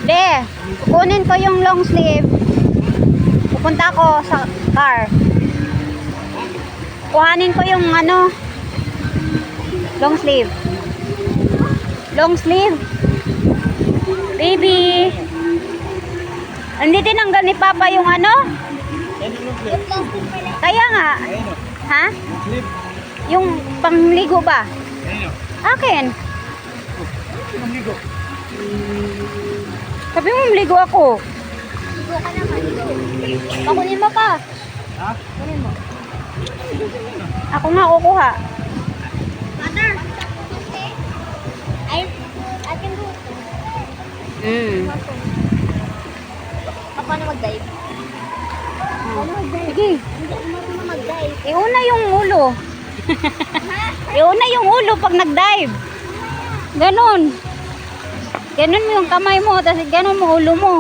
De, kukunin ko yung long sleeve. Pupunta ako sa car. Kuhanin ko yung ano, long sleeve. Long sleeve. Baby. Hindi tinanggal ni Papa yung ano? Kaya nga. Ha? Yung pangligo ba? Akin. Sabi mo, maligo ako. Ligo ka naman. Pakunin mo pa. Ha? Kunin mo. Ako nga kukuha. Mother. I can do it. Paano mag-dive? Paano mag-dive? Sige. Hindi ako marunong mag-dive. Iuna yung ulo. Iuna yung ulo pag nag-dive. Ganon. Ganon mo yung kamay mo, tapos ganon mo ulo mo.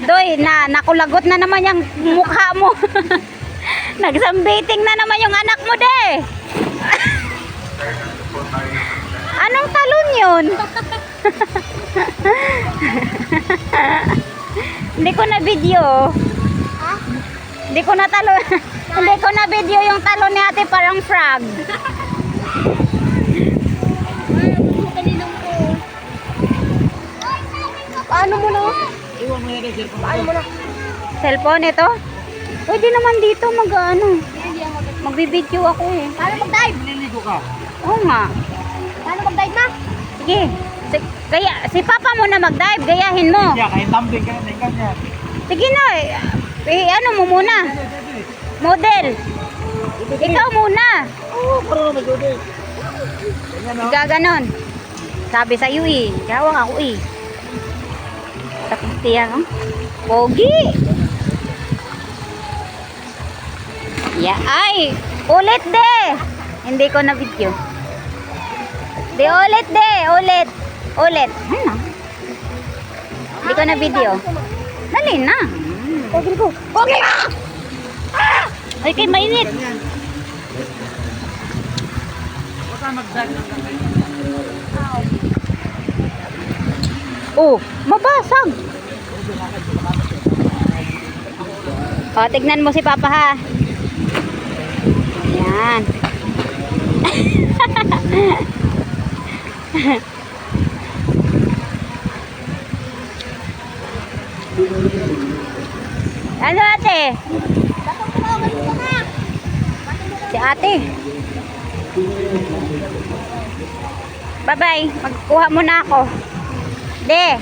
Doy, nakulagot na naman yung mukha mo. Nagsambiting na naman yung anak mo, de. Anong talon yun? Hindi ko na video. Ha? Hindi ko na talon. Hindi ko na video yung talon ni ate, parang frog. Kaninong ko. Paano mo na? Iwan mo yan, sir. Paano mo na? Cellphone ito? Pwede naman dito mag-ano. Magbibideo ako eh. Paano mag-dive? Nililigo ka. Oo nga. Paano mag-dive ma? Sige. Si Papa mo na mag-dive, gayahin mo. Yeah, kahit tumbling ka, hindi ganyan. Sige na ano mo muna. Model. Ikaw muna. Oo, parang mag-ulit. Ganyan, no? Gaganon. Sabi sa iyo eh. Gawang ako eh. Tapos tiyan, oh. Pogi. Yeah, ay. Ulit de. Hindi ko na video. De, ulit de. Ulit. Ulit. Ano? Hindi ko na video. Dali na. Pogi ko. Pogi ka! Ay, kay mainit. Ganyan. Huwag ka mag-dive ng kamay. Oh, mabasag. Oh, tignan mo si Papa ha. Ayan. Ano ate? Si ate. Bye-bye. Magkuha muna ako. De.